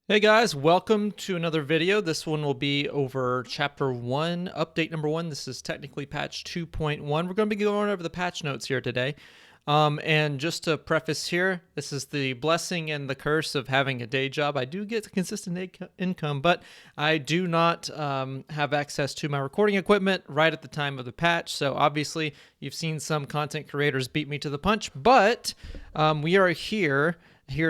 Hey guys, welcome to another video. This one will be over Chapter 1, Update number 1. This is technically patch 2.1. We're going to be going over the patch notes here today. And just to preface here, this is the blessing and the curse of having a day job. I do get consistent income, but I do not have access to my recording equipment right at the time of the patch. So obviously, you've seen some content creators beat me to the punch, but we are here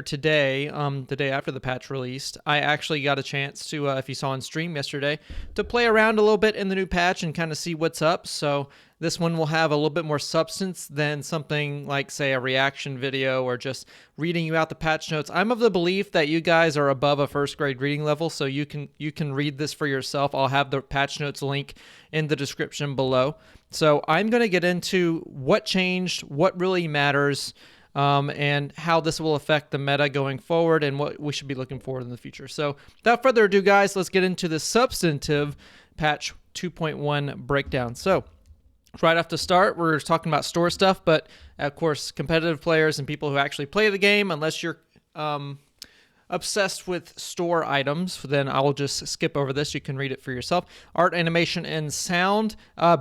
today, the day after the patch released. I actually got a chance to, if you saw on stream yesterday, to play around a little bit in the new patch and kind of see what's up. So this one will have a little bit more substance than something like, say, a reaction video or just reading you out the patch notes. I'm of the belief that you guys are above a first grade reading level, so you can read this for yourself. I'll have the patch notes link in the description below. So I'm going to get into what changed, what really matters, and how this will affect the meta going forward and what we should be looking forward in the future. So without further ado, guys, let's get into the substantive patch 2.1 breakdown. So right off the start, we're talking about store stuff, but of course, competitive players and people who actually play the game, unless you're obsessed with store items, then I'll just skip over this. You can read it for yourself. Art, animation, and sound.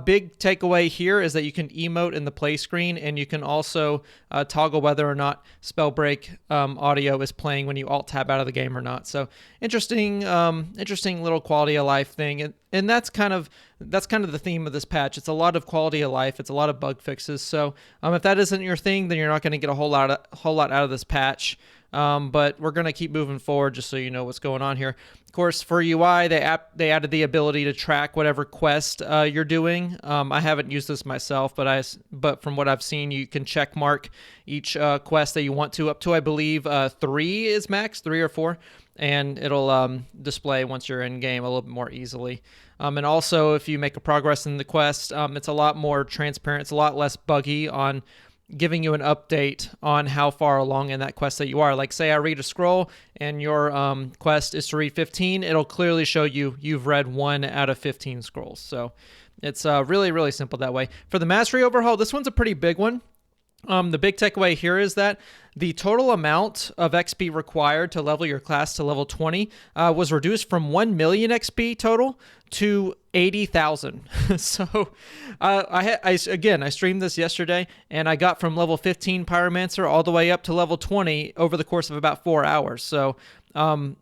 Big takeaway here is that you can emote in the play screen, and you can also toggle whether or not Spellbreak audio is playing when you alt tab out of the game or not. So interesting little quality of life thing, and that's kind of the theme of this patch. It's a lot of quality of life. It's a lot of bug fixes. So if that isn't your thing, then you're not going to get a whole lot out of this patch. But we're going to keep moving forward just so you know what's going on here. Of course, for UI, they added the ability to track whatever quest you're doing. I haven't used this myself, but from what I've seen, you can check mark each quest that you want to, up to, I believe, 3 is max, 3 or 4, and it'll display once you're in game a little bit more easily. And also, if you make a progress in the quest, it's a lot more transparent. It's a lot less buggy on giving you an update on how far along in that quest that you are. Like, say I read a scroll and your quest is to read 15, it'll clearly show you've read 1 out of 15 scrolls. So it's really, really simple that way. For the mastery overhaul, this one's a pretty big one. The big takeaway here is that the total amount of XP required to level your class to level 20 was reduced from 1 million XP total to 80,000. So I streamed this yesterday, and I got from level 15 Pyromancer all the way up to level 20 over the course of about 4 hours. So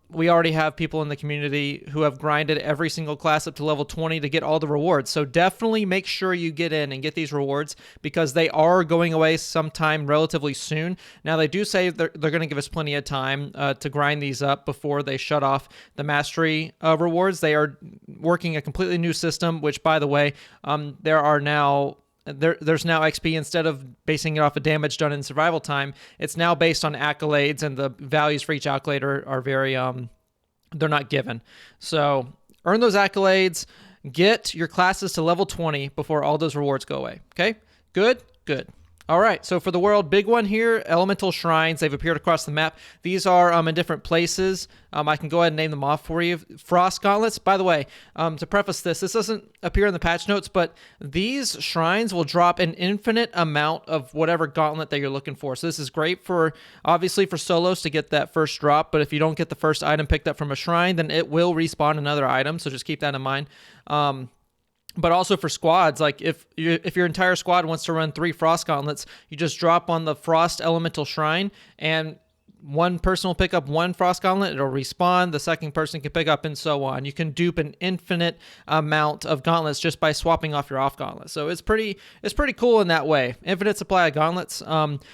we already have people in the community who have grinded every single class up to level 20 to get all the rewards. So definitely make sure you get in and get these rewards, because they are going away sometime relatively soon. Now, they do say they're going to give us plenty of time to grind these up before they shut off the mastery rewards. They are working a completely new system, which, by the way, there's now XP. Instead of basing it off of damage done in survival time, it's now based on accolades, and the values for each accolade are very they're not given. So earn those accolades, get your classes to level 20 before all those rewards go away. Okay, good. All right, so for the world, big one here, elemental shrines. They've appeared across the map. These are in different places. I can go ahead and name them off for you. Frost gauntlets. By the way, to preface this doesn't appear in the patch notes, but these shrines will drop an infinite amount of whatever gauntlet that you're looking for. So this is great for, obviously, for solos to get that first drop, but if you don't get the first item picked up from a shrine, then it will respawn another item, so just keep that in mind. But also for squads, like if your entire squad wants to run 3 frost gauntlets, you just drop on the frost elemental shrine, and one person will pick up 1 frost gauntlet, it'll respawn, the second person can pick up, and so on. You can dupe an infinite amount of gauntlets just by swapping off your off gauntlet. So it's pretty cool in that way. Infinite supply of gauntlets.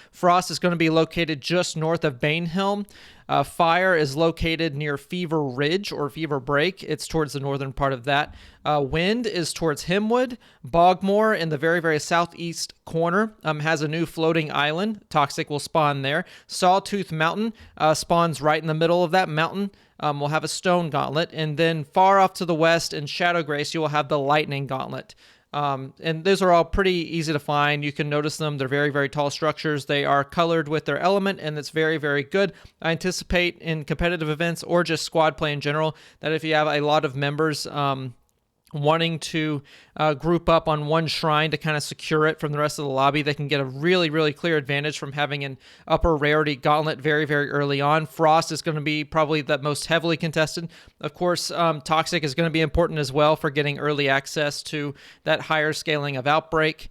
Frost is going to be located just north of Banehelm. Fire is located near Fever Ridge or Fever Break. It's towards the northern part of that. Wind is towards Hemwood. Bogmore in the very, very southeast corner has a new floating island. Toxic will spawn there. Sawtooth Mountain spawns right in the middle of that mountain. We'll have a stone gauntlet. And then far off to the west in Shadowgrace, you will have the lightning gauntlet. And those are all pretty easy to find. You can notice them. They're very, very tall structures. They are colored with their element, and it's very, very good. I anticipate in competitive events or just squad play in general that if you have a lot of members wanting to group up on one shrine to kind of secure it from the rest of the lobby, they can get a really, really clear advantage from having an upper rarity gauntlet very, very early on. Frost is going to be probably the most heavily contested. Of course, Toxic is going to be important as well for getting early access to that higher scaling of Outbreak.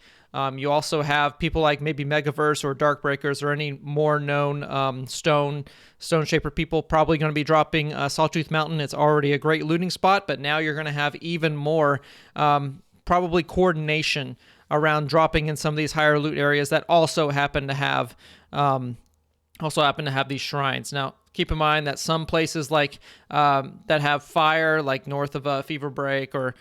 You also have people like maybe Megaverse or Darkbreakers or any more known Stone Shaper people probably going to be dropping Sawtooth Mountain. It's already a great looting spot, but now you're going to have even more probably coordination around dropping in some of these higher loot areas that also happen to have these shrines. Now, keep in mind that some places like that have fire, like north of Fever Break or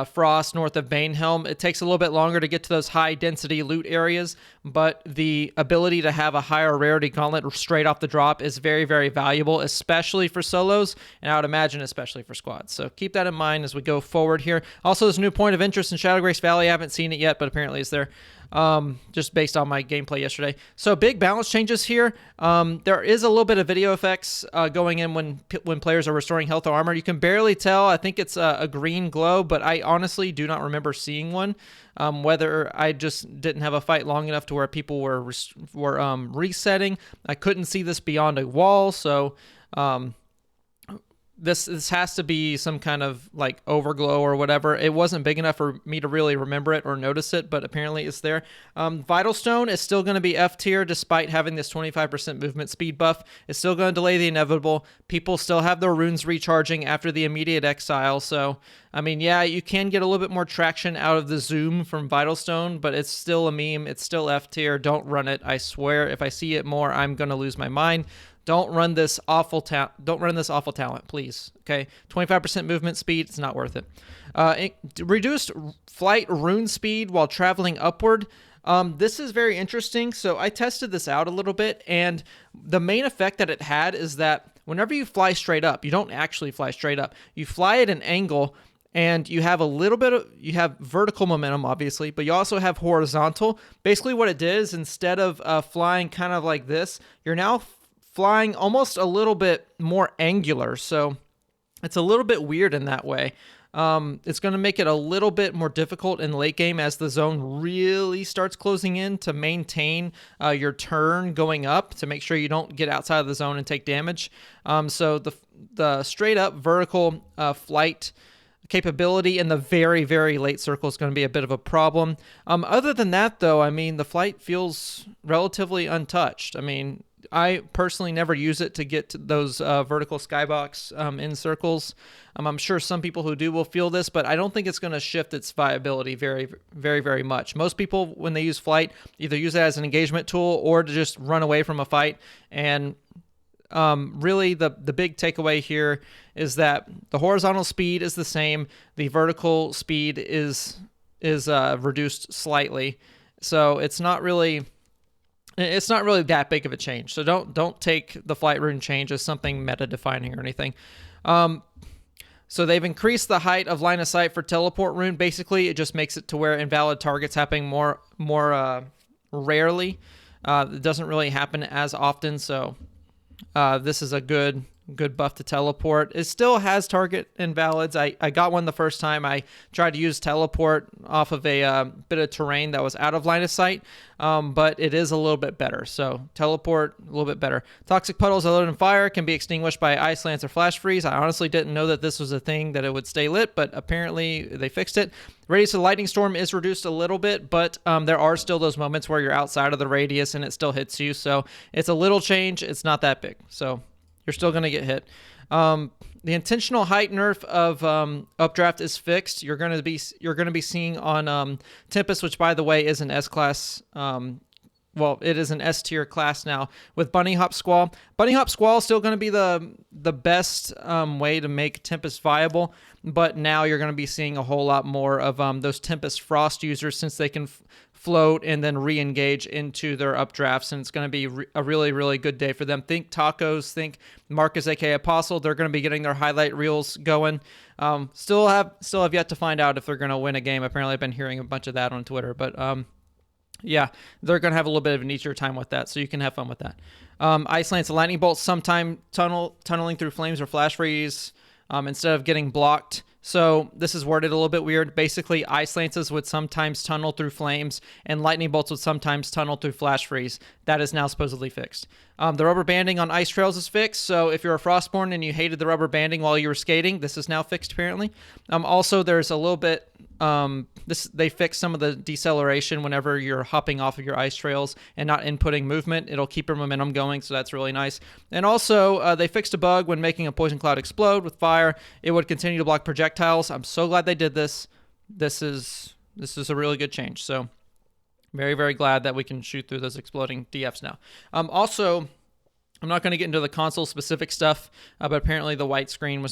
Frost north of Banehelm, it takes a little bit longer to get to those high density loot areas, but the ability to have a higher rarity gauntlet straight off the drop is very, very valuable, especially for solos, and I would imagine especially for squads. So keep that in mind as we go forward here. Also, there's a new point of interest in Shadowgrace Valley. I haven't seen it yet, but apparently it's there. Just based on my gameplay yesterday. So big balance changes here. There is a little bit of video effects going in when players are restoring health or armor. You can barely tell. I think it's a green glow, but I honestly do not remember seeing one. Whether I just didn't have a fight long enough to where people were resetting. I couldn't see this beyond a wall, so this has to be some kind of like overglow or whatever. It wasn't big enough for me to really remember it or notice it, but apparently it's there. Vital Stone is still going to be F tier despite having this 25% movement speed buff. It's still going to delay the inevitable. People still have their runes recharging after the immediate exile. So, I mean, yeah, you can get a little bit more traction out of the zoom from Vital Stone, but it's still a meme. It's still F tier. Don't run it. I swear, if I see it more, I'm going to lose my mind. Don't run this awful talent, please. Okay, 25% movement speed. It's not worth it. Reduced flight rune speed while traveling upward. This is very interesting. So I tested this out a little bit, and the main effect that it had is that whenever you fly straight up, you don't actually fly straight up. You fly at an angle, and you have you have vertical momentum, obviously, but you also have horizontal. Basically, what it did is instead of flying kind of like this, you're now flying almost a little bit more angular, so it's a little bit weird in that way. It's going to make it a little bit more difficult in the late game as the zone really starts closing in to maintain your turn going up to make sure you don't get outside of the zone and take damage. So the straight up vertical flight capability in the very, very late circle is going to be a bit of a problem. Other than that, though, I mean, the flight feels relatively untouched. I mean, I personally never use it to get to those vertical skybox in circles. I'm sure some people who do will feel this, but I don't think it's going to shift its viability very, very, very much. Most people, when they use flight, either use it as an engagement tool or to just run away from a fight. And really, the big takeaway here is that the horizontal speed is the same. The vertical speed is reduced slightly. So it's not really that big of a change. So don't take the flight rune change as something meta defining or anything. So they've increased the height of line of sight for teleport rune. Basically, it just makes it to where invalid targets happening more rarely. It doesn't really happen as often. So this is a good buff to teleport. It still has target invalids. I got one the first time I tried to use teleport off of a bit of terrain that was out of line of sight, but it is a little bit better. So teleport, a little bit better. Toxic puddles that load in fire can be extinguished by ice lance or flash freeze. I honestly didn't know that this was a thing that it would stay lit, but apparently they fixed it. Radius of lightning storm is reduced a little bit, but there are still those moments where you're outside of the radius and it still hits you. So it's a little change. It's not that big. So you're still going to get hit. The intentional height nerf of updraft is fixed. You're going to be seeing on Tempest, which by the way is an S class. Well, it is an S tier class now with Bunny Hop Squall. Bunny Hop Squall is still going to be the best way to make Tempest viable, but now you're going to be seeing a whole lot more of those Tempest Frost users since they can float and then re-engage into their updrafts, and it's going to be a really, really good day for them. Think tacos, think Marcus aka Apostle. They're going to be getting their highlight reels going. Still have yet to find out if they're going to win a game. Apparently I've been hearing a bunch of that on Twitter, but yeah, they're going to have a little bit of an easier time with that, so you can have fun with that. Ice Lance and Lightning Bolt, sometime tunneling through flames or flash freeze. Instead of getting blocked So this is worded a little bit weird. Basically, ice lances would sometimes tunnel through flames, and lightning bolts would sometimes tunnel through flash freeze. That is now supposedly fixed. The rubber banding on ice trails is fixed, so if you're a Frostborn and you hated the rubber banding while you were skating, this is now fixed apparently. Also, there's a little bit... they fixed some of the deceleration whenever you're hopping off of your ice trails and not inputting movement. It'll keep your momentum going, so that's really nice. And also, they fixed a bug when making a poison cloud explode with fire. It would continue to block projectiles. I'm so glad they did this. This is a really good change. So very, very glad that we can shoot through those exploding DFs now. Also, I'm not going to get into the console-specific stuff, but apparently the white screen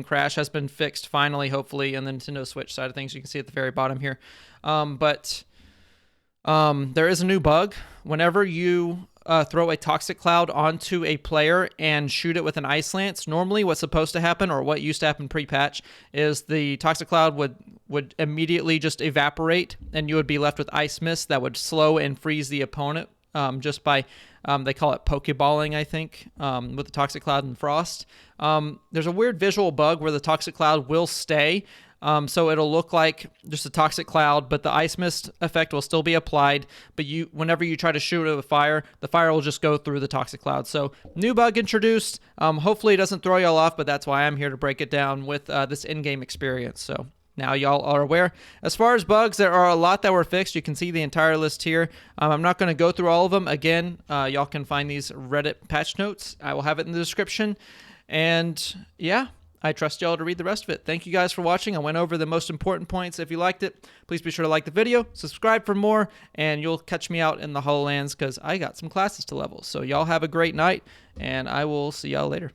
crash has been fixed finally, hopefully, on the Nintendo Switch side of things. You can see at the very bottom here. But there is a new bug. Whenever you throw a toxic cloud onto a player and shoot it with an ice lance, normally what's supposed to happen, or what used to happen pre-patch, is the toxic cloud would immediately just evaporate, and you would be left with ice mist that would slow and freeze the opponent just by... they call it Pokeballing, I think, with the Toxic Cloud and Frost. There's a weird visual bug where the Toxic Cloud will stay, so it'll look like just a Toxic Cloud, but the Ice Mist effect will still be applied, but whenever you try to shoot it with fire, the fire will just go through the Toxic Cloud. So, new bug introduced. Hopefully it doesn't throw y'all off, but that's why I'm here to break it down with this in-game experience, so... Now y'all are aware. As far as bugs, there are a lot that were fixed. You can see the entire list here. I'm not going to go through all of them. Again, y'all can find these Reddit patch notes. I will have it in the description. And yeah, I trust y'all to read the rest of it. Thank you guys for watching. I went over the most important points. If you liked it, please be sure to like the video, subscribe for more, and you'll catch me out in the HoloLands because I got some classes to level. So y'all have a great night, and I will see y'all later.